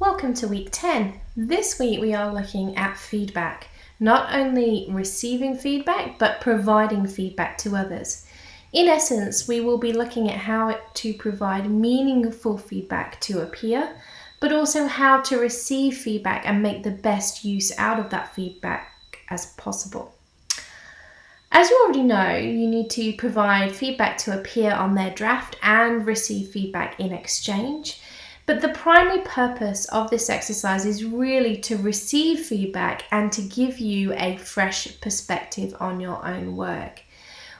Welcome to week 10. This week we are looking at feedback, not only receiving feedback but providing feedback to others. In essence, we will be looking at how to provide meaningful feedback to a peer, but also how to receive feedback and make the best use out of that feedback as possible. As you already know, you need to provide feedback to a peer on their draft and receive feedback in exchange. But the primary purpose of this exercise is really to receive feedback and to give you a fresh perspective on your own work.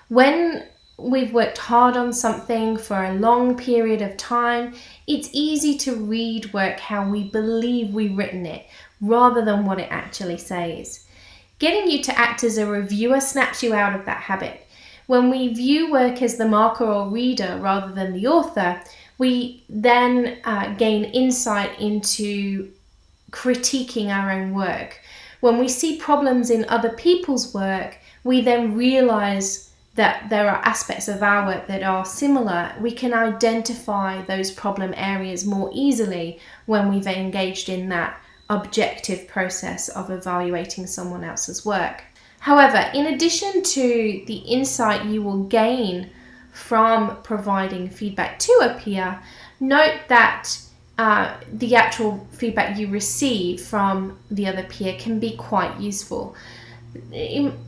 When we've worked hard on something for a long period of time, it's easy to read work how we believe we've written it rather than what it actually says. Getting you to act as a reviewer snaps you out of that habit. When we view work as the marker or reader rather than the author, we then gain insight into critiquing our own work. When we see problems in other people's work, we then realize that there are aspects of our work that are similar. We can identify those problem areas more easily when we've engaged in that objective process of evaluating someone else's work. However, in addition to the insight you will gain from providing feedback to a peer, note that the actual feedback you receive from the other peer can be quite useful,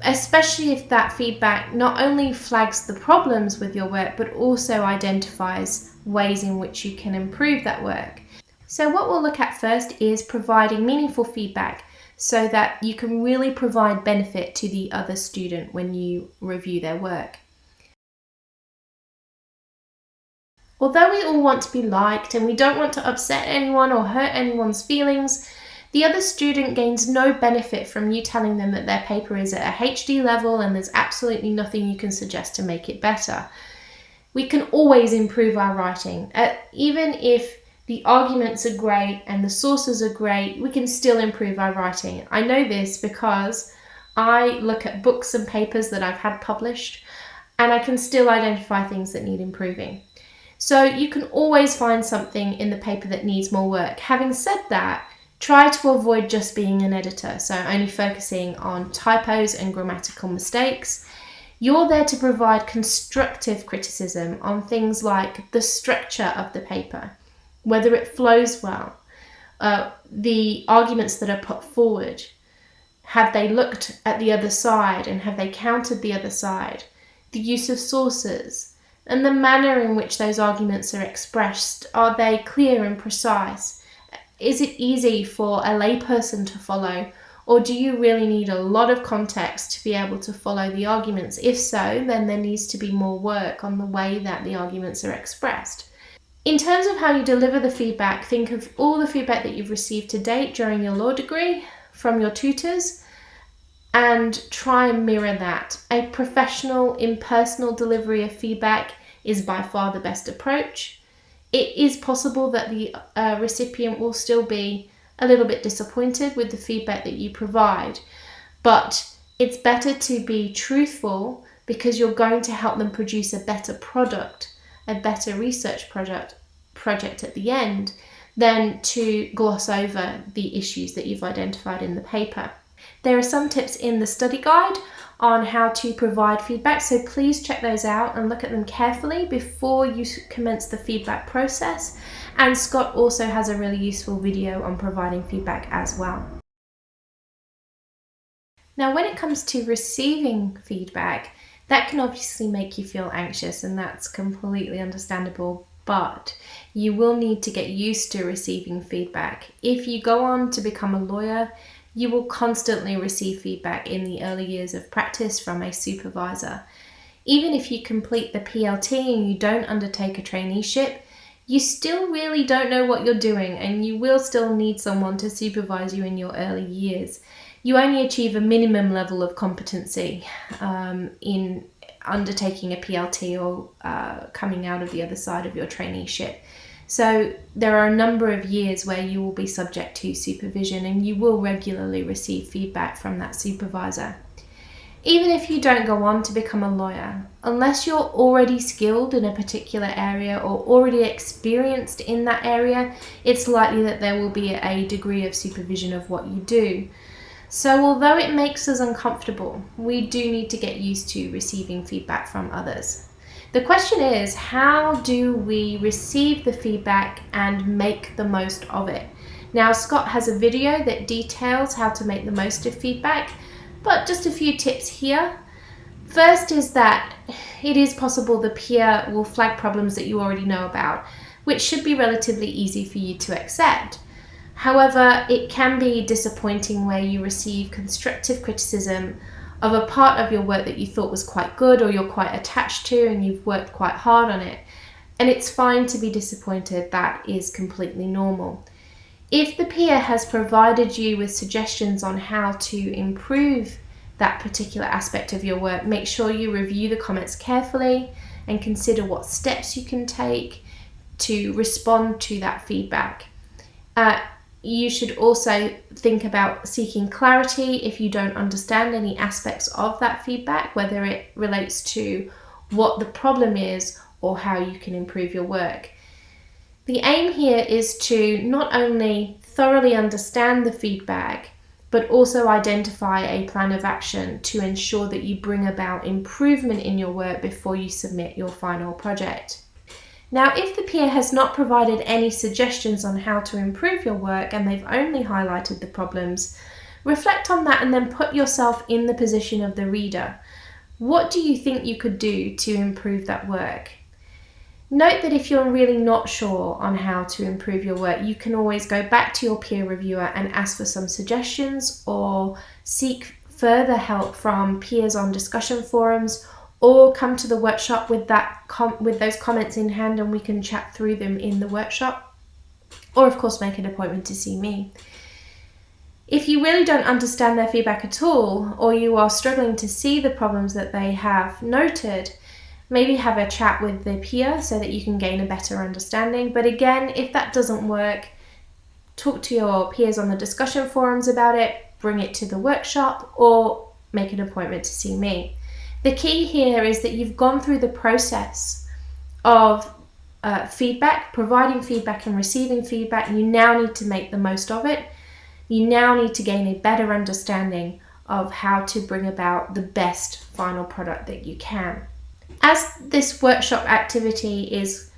especially if that feedback not only flags the problems with your work but also identifies ways in which you can improve that work. So what we'll look at first is providing meaningful feedback so that you can really provide benefit to the other student when you review their work. Although we all want to be liked and we don't want to upset anyone or hurt anyone's feelings, the other student gains no benefit from you telling them that their paper is at a HD level and there's absolutely nothing you can suggest to make it better. We can always improve our writing. Even if the arguments are great and the sources are great, we can still improve our writing. I know this because I look at books and papers that I've had published and I can still identify things that need improving. So you can always find something in the paper that needs more work. Having said that, try to avoid just being an editor, so only focusing on typos and grammatical mistakes. You're there to provide constructive criticism on things like the structure of the paper, whether it flows well, the arguments that are put forward. Have they looked at the other side and have they countered the other side? The use of sources and the manner in which those arguments are expressed. Are they clear and precise? Is it easy for a layperson to follow, or do you really need a lot of context to be able to follow the arguments? If so, then there needs to be more work on the way that the arguments are expressed. In terms of how you deliver the feedback, think of all the feedback that you've received to date during your law degree from your tutors and try and mirror that. A professional, impersonal delivery of feedback is by far the best approach. It is possible that the recipient will still be a little bit disappointed with the feedback that you provide, but it's better to be truthful because you're going to help them produce a better product, a better research project at the end, than to gloss over the issues that you've identified in the paper. There are some tips in the study guide on how to provide feedback, so please check those out and look at them carefully before you commence the feedback process. And Scott also has a really useful video on providing feedback as well. Now, when it comes to receiving feedback, that can obviously make you feel anxious, and that's completely understandable, but you will need to get used to receiving feedback. If you go on to become a lawyer, you will constantly receive feedback in the early years of practice from a supervisor. Even if you complete the PLT and you don't undertake a traineeship, you still really don't know what you're doing, and you will still need someone to supervise you in your early years. You only achieve a minimum level of competency in undertaking a PLT or coming out of the other side of your traineeship. So there are a number of years where you will be subject to supervision and you will regularly receive feedback from that supervisor. Even if you don't go on to become a lawyer, unless you're already skilled in a particular area or already experienced in that area, it's likely that there will be a degree of supervision of what you do. So although it makes us uncomfortable, we do need to get used to receiving feedback from others. The question is, how do we receive the feedback and make the most of it? Now, Scott has a video that details how to make the most of feedback, but just a few tips here. First is that it is possible the peer will flag problems that you already know about, which should be relatively easy for you to accept. However, it can be disappointing where you receive constructive criticism of a part of your work that you thought was quite good or you're quite attached to and you've worked quite hard on it. And it's fine to be disappointed. That is completely normal. If the peer has provided you with suggestions on how to improve that particular aspect of your work, make sure you review the comments carefully and consider what steps you can take to respond to that feedback. You should also think about seeking clarity if you don't understand any aspects of that feedback, whether it relates to what the problem is or how you can improve your work. The aim here is to not only thoroughly understand the feedback, but also identify a plan of action to ensure that you bring about improvement in your work before you submit your final project. Now, if the peer has not provided any suggestions on how to improve your work and they've only highlighted the problems, reflect on that and then put yourself in the position of the reader. What do you think you could do to improve that work? Note that if you're really not sure on how to improve your work, you can always go back to your peer reviewer and ask for some suggestions or seek further help from peers on discussion forums, or come to the workshop with those comments in hand and we can chat through them in the workshop. Or of course make an appointment to see me. If you really don't understand their feedback at all, or you are struggling to see the problems that they have noted, maybe have a chat with the peer so that you can gain a better understanding. But again, if that doesn't work, talk to your peers on the discussion forums about it, bring it to the workshop, or make an appointment to see me. The key here is that you've gone through the process of feedback, providing feedback and receiving feedback. You now need to make the most of it. You now need to gain a better understanding of how to bring about the best final product that you can. As this workshop activity is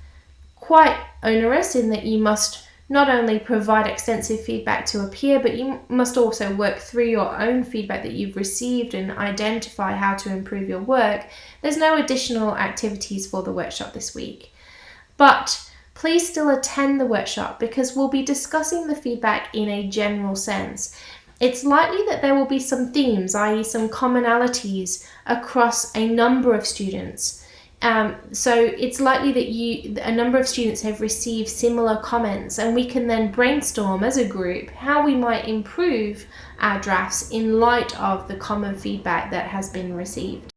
quite onerous in that you must not only provide extensive feedback to a peer, but you must also work through your own feedback that you've received and identify how to improve your work. There's no additional activities for the workshop this week. But please still attend the workshop because we'll be discussing the feedback in a general sense. It's likely that there will be some themes, i.e. some commonalities across a number of students. So it's likely that a number of students have received similar comments, and we can then brainstorm as a group how we might improve our drafts in light of the common feedback that has been received.